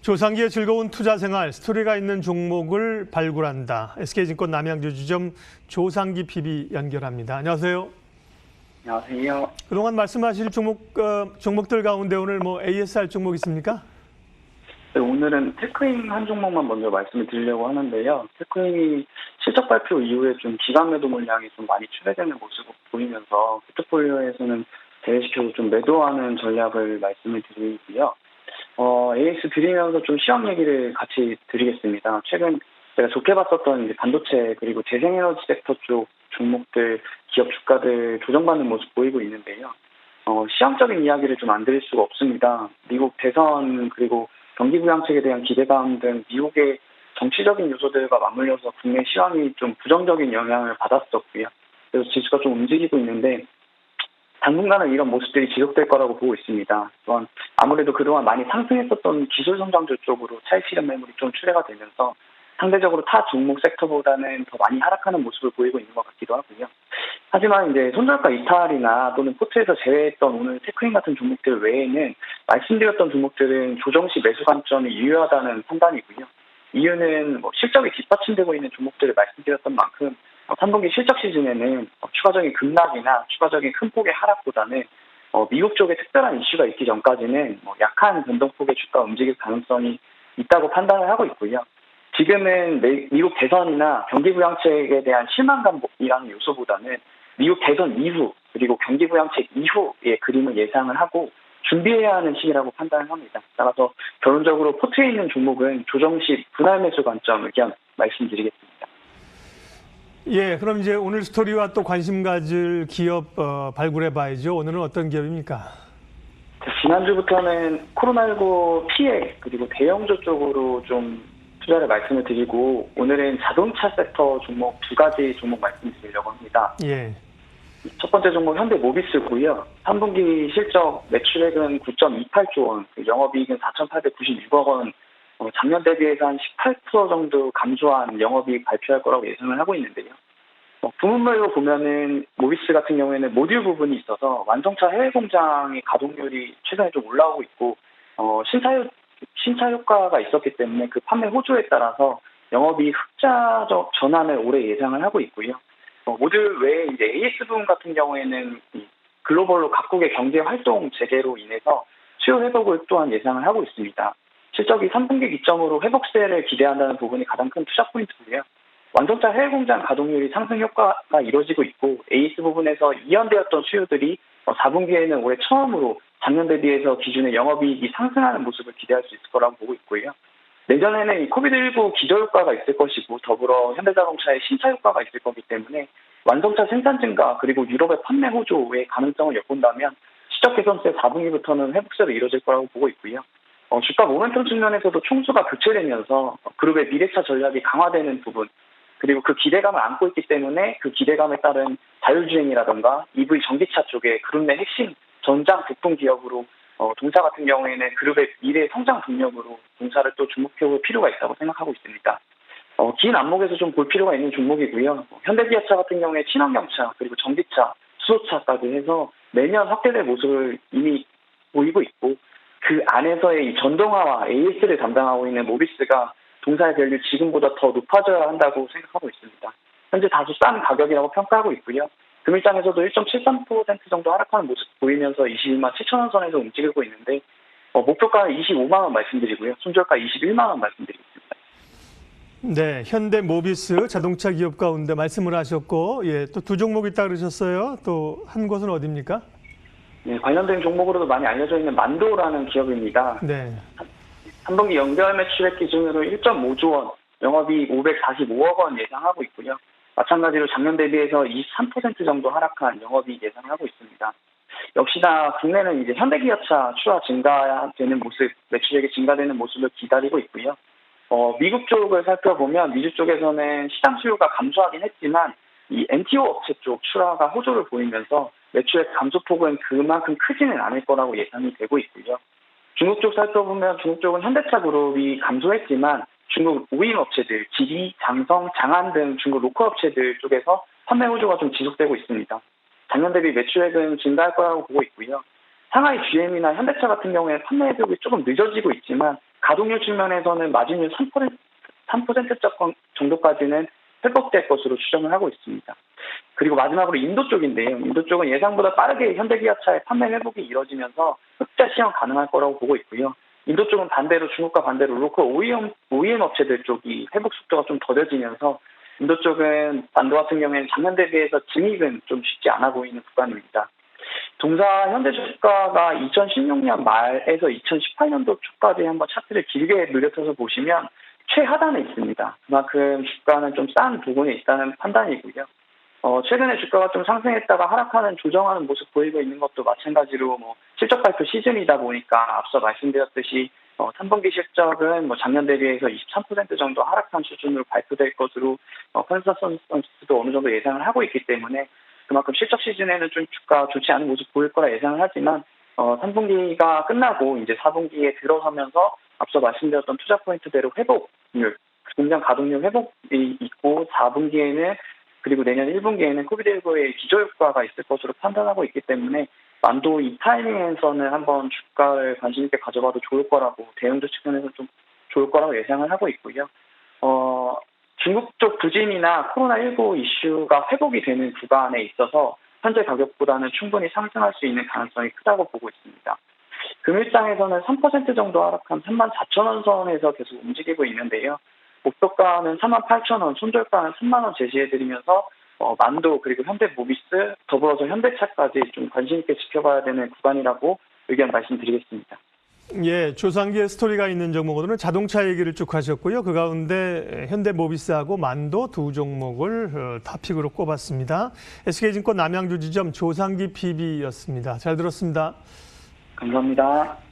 조상기의 즐거운 투자 생활, 스토리가 있는 종목을 발굴한다. SK증권 남양주 지점 조상기 PB 연결합니다. 안녕하세요. 안녕하세요. 그동안 말씀하실 종목들 가운데 오늘 ASR 종목 있습니까? 네, 오늘은 테크임 한 종목만 먼저 말씀을 드리려고 하는데요. 테크임이 실적 발표 이후에 좀 기관 매도 물량이 좀 많이 출회되는 모습을 보이면서 포트폴리오에서는 대회시켜서 좀 매도하는 전략을 말씀을 드리고요. AS 드리면서 좀 시황 얘기를 같이 드리겠습니다. 최근 제가 좋게 봤었던 이제 반도체 그리고 재생에너지 섹터 쪽 종목들, 기업 주가들 조정받는 모습 보이고 있는데요. 시황적인 이야기를 좀 안 드릴 수가 없습니다. 미국 대선 그리고 경기 부양책에 대한 기대감 등 미국의 정치적인 요소들과 맞물려서 국내 시황이 좀 부정적인 영향을 받았었고요. 그래서 지수가 좀 움직이고 있는데 당분간은 이런 모습들이 지속될 거라고 보고 있습니다. 또한 아무래도 그동안 많이 상승했었던 기술 성장주 쪽으로 차익 실현 매물이 좀 출회가 되면서 상대적으로 타 종목 섹터보다는 더 많이 하락하는 모습을 보이고 있는 것 같기도 하고요. 하지만 이제 손절가 이탈이나 또는 포트에서 제외했던 오늘 테크임 같은 종목들 외에는 말씀드렸던 종목들은 조정 시 매수 관점이 유효하다는 판단이고요. 이유는 실적이 뒷받침되고 있는 종목들을 말씀드렸던 만큼 3분기 실적 시즌에는 추가적인 급락이나 추가적인 큰 폭의 하락보다는 미국 쪽에 특별한 이슈가 있기 전까지는 약한 변동폭의 주가 움직일 가능성이 있다고 판단을 하고 있고요. 지금은 미국 대선이나 경기 부양책에 대한 실망감이라는 요소보다는 미국 대선 이후 그리고 경기 부양책 이후의 그림을 예상을 하고 준비해야 하는 시기라고 판단을 합니다. 따라서 결론적으로 포트에 있는 종목은 조정 시 분할 매수 관점 의견 말씀드리겠습니다. 예, 그럼 이제 오늘 스토리와 또 관심 가질 기업 발굴해 봐야죠. 오늘은 어떤 기업입니까? 지난주부터는 코로나19 피해 그리고 대형주 쪽으로 좀 투자를 말씀을 드리고 오늘은 자동차 섹터 종목 두 가지 종목 말씀드리려고 합니다. 예. 첫 번째 종목 현대모비스고요. 3분기 실적 매출액은 9.28조 원, 영업이익은 4,896억 원, 작년 대비해서 한 18% 정도 감소한 영업이익 발표할 거라고 예상을 하고 있는데요. 부문별로 보면은 모비스 같은 경우에는 모듈 부분이 있어서 완성차 해외 공장의 가동률이 최근에 좀 올라오고 있고 신차 효과가 있었기 때문에 그 판매 호조에 따라서 영업이익 흑자적 전환을 올해 예상을 하고 있고요. 모듈 외에 이제 AS 부분 같은 경우에는 글로벌로 각국의 경제 활동 재개로 인해서 수요 회복을 또한 예상을 하고 있습니다. 실적이 3분기 기점으로 회복세를 기대한다는 부분이 가장 큰 투자 포인트고요. 완성차 해외 공장 가동률이 상승 효과가 이루어지고 있고 AS 부분에서 이연되었던 수요들이 4분기에는 올해 처음으로 작년 대비해서 기준의 영업이익이 상승하는 모습을 기대할 수 있을 거라고 보고 있고요. 내년에는 이 코비드19 기저 효과가 있을 것이고 더불어 현대자동차의 신차 효과가 있을 거기 때문에 완성차 생산 증가 그리고 유럽의 판매 호조의 가능성을 엿본다면 실적 개선세 4분기부터는 회복세로 이루어질 거라고 보고 있고요. 주가 모멘텀 측면에서도 총수가 교체되면서 그룹의 미래차 전략이 강화되는 부분 그리고 그 기대감을 안고 있기 때문에 그 기대감에 따른 자율주행이라던가 EV 전기차 쪽에 그룹 내 핵심 전장 부품 기업으로 동사 같은 경우에는 그룹의 미래 성장 동력으로 동사를 또 주목해볼 필요가 있다고 생각하고 있습니다. 긴 안목에서 좀 볼 필요가 있는 종목이고요. 현대기아차 같은 경우에 친환경차 그리고 전기차, 수소차까지 해서 매년 확대될 모습을 이미 보이고 있고 그 안에서의 이 전동화와 AS를 담당하고 있는 모비스가 동사의 밸류 지금보다 더 높아져야 한다고 생각하고 있습니다. 현재 다소 싼 가격이라고 평가하고 있고요. 금일장에서도 1.73% 정도 하락하는 모습 보이면서 21만 7천 원 선에서 움직이고 있는데 목표가는 25만 원 말씀드리고요. 손절가 21만 원 말씀드리겠습니다. 네, 현대모비스 자동차 기업 가운데 말씀을 하셨고 또 두 종목 있다 그러셨어요. 또 한 곳은 어디입니까? 네, 관련된 종목으로도 많이 알려져 있는 만도라는 기업입니다. 네. 3분기 연결 매출액 기준으로 1.5조 원, 영업이익 545억 원 예상하고 있고요. 마찬가지로 작년 대비해서 23% 정도 하락한 영업이익 예상하고 있습니다. 역시나 국내는 이제 현대기아차 추가 증가되는 모습, 매출액이 증가되는 모습을 기다리고 있고요. 미국 쪽을 살펴보면 미주 쪽에서는 시장 수요가 감소하긴 했지만 이 NTO 업체 쪽 출하가 호조를 보이면서 매출액 감소폭은 그만큼 크지는 않을 거라고 예상이 되고 있고요. 중국 쪽 살펴보면 중국 쪽은 현대차 그룹이 감소했지만 중국 우인 업체들, 지리, 장성, 장안 등 중국 로컬 업체들 쪽에서 판매 호조가 좀 지속되고 있습니다. 작년 대비 매출액은 증가할 거라고 보고 있고요. 상하이 GM이나 현대차 같은 경우에 판매 회복이 조금 늦어지고 있지만 가동률 측면에서는 마진율 3% 정도까지는 회복될 것으로 추정을 하고 있습니다. 그리고 마지막으로 인도 쪽인데요. 인도 쪽은 예상보다 빠르게 현대기아차의 판매 회복이 이뤄지면서 흑자 시형 가능할 거라고 보고 있고요. 인도 쪽은 반대로 중국과 반대로 로컬 OEM 업체들 쪽이 회복 속도가 좀 더뎌지면서 인도 쪽은 반도 같은 경우에는 작년 대비해서 증익은 좀 쉽지 않아 보이는 구간입니다. 동사 현대 주가가 2016년 말에서 2018년도 초까지 한번 차트를 길게 늘려서서 보시면 최하단에 있습니다. 그만큼 주가는 좀 싼 부분에 있다는 판단이고요. 최근에 주가가 좀 상승했다가 하락하는 조정하는 모습 보이고 있는 것도 마찬가지로 실적 발표 시즌이다 보니까 앞서 말씀드렸듯이 3분기 실적은 작년 대비해서 23% 정도 하락한 수준으로 발표될 것으로 컨센서스도 어느 정도 예상을 하고 있기 때문에 그만큼 실적 시즌에는 좀 주가 좋지 않은 모습 보일 거라 예상을 하지만 3분기가 끝나고 이제 4분기에 들어서면서 앞서 말씀드렸던 투자 포인트대로 회복률, 공장 가동률 회복이 있고 4분기에는 그리고 내년 1분기에는 코비드19의 기저효과가 있을 것으로 판단하고 있기 때문에 만도 이 타이밍에서는 한번 주가를 관심 있게 가져봐도 좋을 거라고 대형주 측면에서 좀 좋을 거라고 예상을 하고 있고요. 중국 쪽 부진이나 코로나19 이슈가 회복이 되는 구간에 있어서 현재 가격보다는 충분히 상승할 수 있는 가능성이 크다고 보고 있습니다. 금일장에서는 3% 정도 하락한 34,000원 선에서 계속 움직이고 있는데요. 목표가는 48,000원, 손절가는 3만 원 제시해드리면서 만도 그리고 현대모비스 더불어서 현대차까지 좀 관심 있게 지켜봐야 되는 구간이라고 의견 말씀드리겠습니다. 예, 조상기의 스토리가 있는 종목으로는 자동차 얘기를 쭉 하셨고요. 그 가운데 현대모비스하고 만도 두 종목을 탑픽으로 꼽았습니다. SK증권 남양주 지점 조상기 PB였습니다. 잘 들었습니다. 감사합니다.